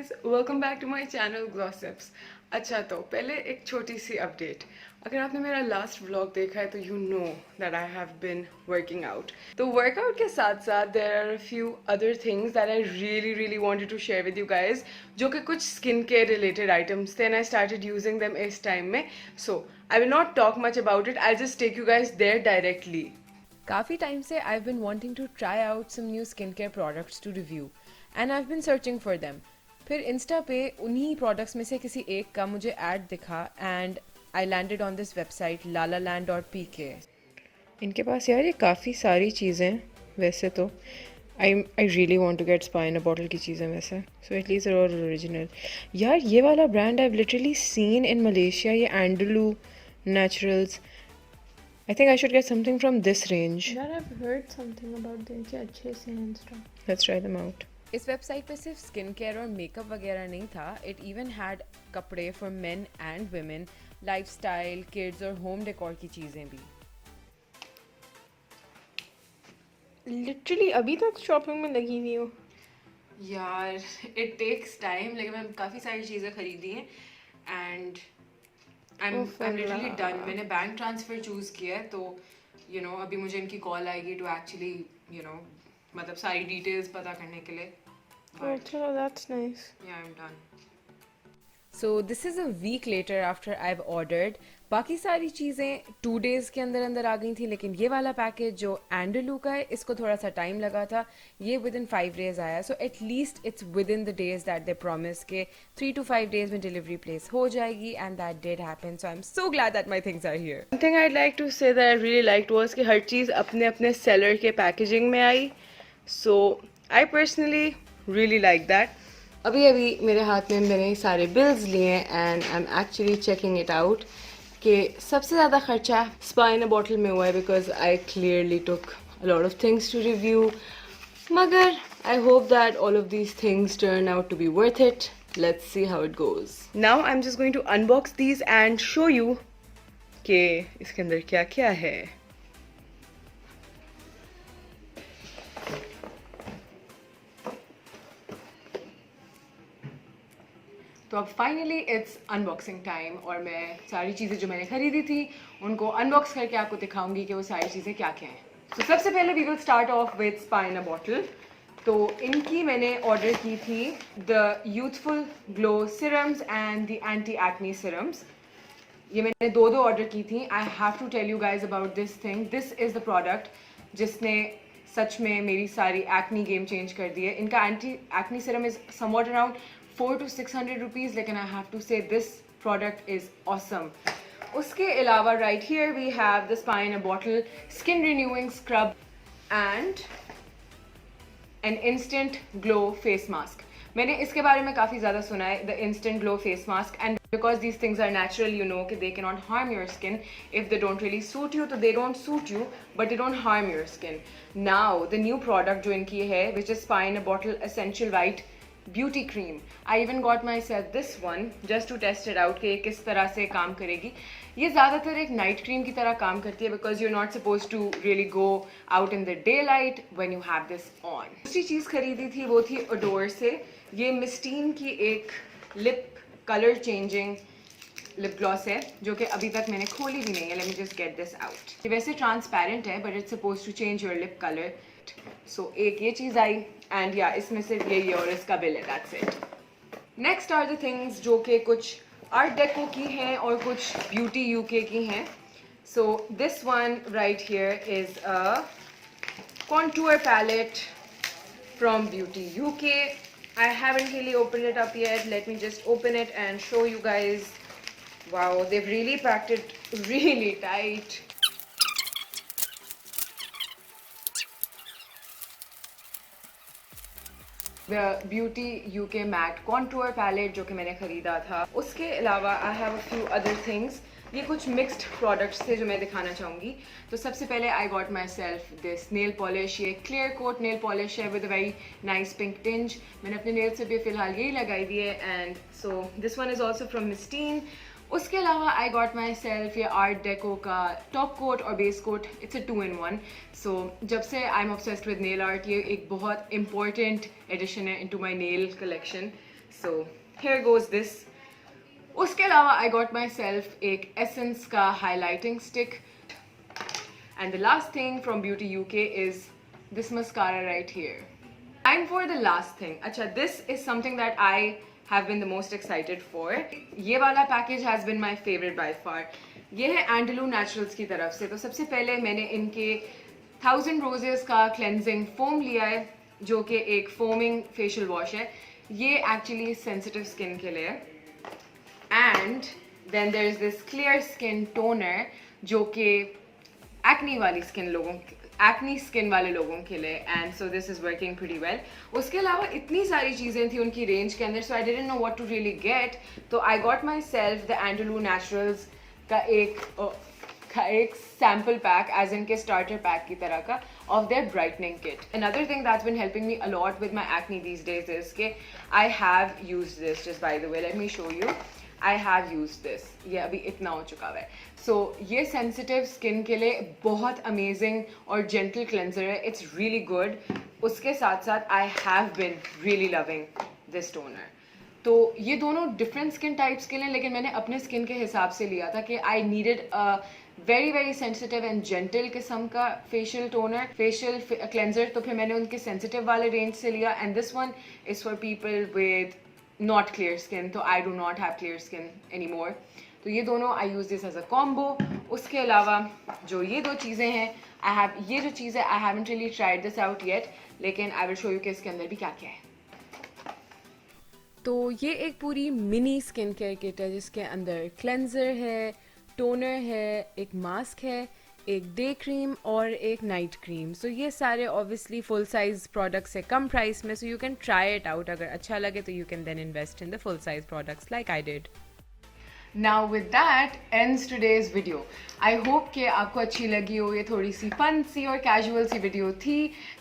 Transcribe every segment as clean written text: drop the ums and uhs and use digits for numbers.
guys, welcome back to my channel Glossips. अच्छा तो पहले एक छोटी सी अपडेट. अगर आपने मेरा लास्ट व्लॉग देखा है तो you know that I have been working out. तो वर्कआउट के साथ साथ there are a few other things that I really wanted to share with you guys जो कि कुछ स्किन केयर रिलेटेड आइटम्स थे and I started using them इस time में. So I will not talk much about it. I'll just take you guys there directly. काफ़ी time से I've been wanting to try out some new skincare products to review and I've been searching for them. फिर Insta पे उन्हीं products में से किसी एक का मुझे ऐड दिखा and I landed on this website lalaland.pk. इनके पास यार ये काफ़ी सारी चीज़ें वैसे तो I really want to get spa in a bottle की चीज़ें वैसे so at least are all original. यार ये वाला brand I have literally seen in Malaysia, ये Andalou Naturals. I think I should get something from this range. यार I've heard something about them कि अच्छे से हैं Insta. Let's try them out. इस वेबसाइट पे सिर्फ स्किन केयर और मेकअप वगैरह नहीं था. इट इवन हैड कपड़े for main and women, lifestyle, kids और होम डेकोर की चीज़ें भी. लिटरली अभी तक शॉपिंग में लगी हुई हो. यार इट टेक्स टाइम, लेकिन मैंने काफ़ी सारी चीज़ें खरीदी हैं एंड I'm literally done. मैंने बैंक ट्रांसफ़र चूज़ किया है तो अभी मुझे इनकी कॉल आएगी टू एक्चुअली मतलब सारी डिटेल्स पता करने के लिए. चलो that's nice. Yeah, I'm done. So this is a week later after I've ordered. बाकी सारी चीज़ें 2 days के अंदर अंदर आ गई थी, लेकिन ये वाला पैकेज जो एंडलू का है इसको थोड़ा सा टाइम लगा था. ये विद इन 5 days आया. So at least it's within the days that they promise के 3 to 5 days में डिलीवरी प्लेस हो जाएगी and that did happen. So I am so glad that my things are here. One thing I'd like to say that I really liked was कि हर चीज़ अपने अपने seller के packaging में आई. So I personally really like that. अभी मेरे हाथ में मैंने सारे बिल्स लिए हैं and I am actually checking it out कि सबसे ज़्यादा खर्चा स्पा इन अ बॉटल में हुआ है because I clearly took a lot of things to review. मगर I hope that all of these things turn out to be worth it. Let's see how it goes. Now I am just going to unbox these and show you कि इसके अंदर क्या क्या है. तो अब finally it's unboxing time और मैं सारी चीज़ें जो मैंने खरीदी थी उनको अनबॉक्स करके आपको दिखाऊंगी कि वो सारी चीज़ें क्या क्या हैं. तो सबसे पहले we will start off with spa in a bottle. तो इनकी मैंने ऑर्डर की थी the youthful glow serums and the anti acne serums. ये मैंने दो ऑर्डर की थी. I have to tell you guys about this thing. This is the product जिसने सच में मेरी सारी एक्नी गेम चेंज कर दी है. इनका anti acne serum is somewhat around 400 to 600 rupees, लेकिन I have to say this product is awesome. उसके अलावा right here we have the spa in a bottle skin renewing scrub and an instant glow face mask. मैंने इसके बारे में काफ़ी ज़्यादा सुना है, the instant glow face mask, and because these things are natural you know कि they can not harm your skin. If they don't really suit you तो they don't suit you but they don't harm your skin. Now the new product जो इनकी है which is spa in a bottle essential white beauty cream. I even got myself this one just to test it out कि ये किस तरह से काम करेगी. ये ज़्यादातर एक नाइट क्रीम की तरह काम करती है because you are not suppose to really go out in the daylight when you have this on. दूसरी चीज़ खरीदी थी वो थी अडोर से. ये मिस्टीन की एक lip colour changing lip gloss है जो कि अभी तक मैंने खोली भी नहीं है. Let me just get this out. ये वैसे ट्रांसपेरेंट है but it's suppose to change your lip colour. So एक ये चीज़ आई एंड या इसमें सिर्फ यही और इसका बिल है. That's it. Next are the things जो कि कुछ आर्ट डेको की हैं और कुछ ब्यूटी यूके की हैं. सो this one right here is a contour palette from Beauty UK. I haven't really opened it up yet. Let me just open it and show you guys. Wow, they've really packed it really tight. The Beauty UK Matte Contour Palette जो कि मैंने ख़रीदा था. उसके अलावा I have a few other things. ये कुछ mixed products थे जो मैं दिखाना चाहूँगी. तो सबसे पहले आई got myself this nail polish. ये क्लियर कोट नेल पॉलिश है with a very nice pink tinge. मैंने अपने नेल्स पे भी फ़िलहाल यही लगाई दी है and so this one is also from Mistine. उसके अलावा आई गॉट माई सेल्फ ये आर्ट डेको का टॉप कोट और base coat. It's a 2-in-1. So जब से I am obsessed with nail art ये एक बहुत इंपॉर्टेंट एडिशन है into my nail collection. So here goes this. उसके अलावा I got myself एक Essence का highlighting stick. And the last thing from Beauty UK is this mascara right here. And for the last thing, acha, this is something that I have been the most excited for. ये वाला package has been my favorite by far. ये है Andalou Naturals की तरफ से. तो सबसे पहले मैंने इनके 1000 Roses का cleansing foam लिया है, जो कि एक foaming facial wash है. ये actually sensitive skin के लिए है. And then there is this clear skin toner, जो कि acne वाली acne skin वाले लोगों के लिए, and so this is working pretty well. उसके अलावा इतनी सारी चीज़ें थी उनकी रेंज के अंदर, so I didn't know what to really get. तो I got myself the Andalou Naturals का एक sample pack, as in के starter pack की तरह का, of their brightening kit. Another thing that's been helping me a lot with my acne these days is कि I have used this, just by the way, let me show you. I have used this. ये अभी इतना हो चुका है. So ये sensitive skin के लिए बहुत amazing और gentle cleanser है. It's really good. उसके साथ साथ I have been really loving this toner. तो ये दोनों different skin types के लिए, लेकिन मैंने अपने skin के हिसाब से लिया था कि I needed a very sensitive and gentle किस्म का facial toner, facial cleanser. तो फिर मैंने उनके sensitive वाले range से लिया. And this one is for people with not clear skin, तो I do not have clear skin anymore. तो ये दोनों I use this as a combo. उसके अलावा जो ये दो चीज़ें हैं, ये जो चीज़ है I haven't really tried this out yet, लेकिन I will show you कि इसके अंदर भी क्या क्या है. तो ये एक पूरी मिनी स्किन केयर किट है, जिसके अंदर क्लेंजर है, टोनर है, एक मास्क है, एक डे क्रीम और एक नाइट क्रीम. सो ये सारे ऑब्वियसली फुल साइज प्रोडक्ट्स है कम प्राइस में, so you can try it out. अगर अच्छा लगे तो you can then invest in the full size products like I did. Now with that ends today's video. I hope कि आपको अच्छी लगी हो. ये थोड़ी सी फन सी और कैजुअल सी वीडियो थी.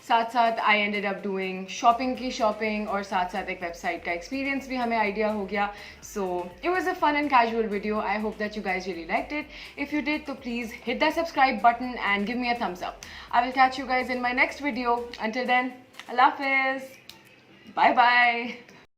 साथ साथ I ended up doing shopping और साथ साथ एक वेबसाइट का एक्सपीरियंस भी हमें आइडिया हो गया. So it was a fun and casual video. I hope that you guys really liked it. If you did, so please hit that subscribe button and give me a thumbs up. I will catch you guys in my next video. Until then, Allah Hafiz. Bye bye.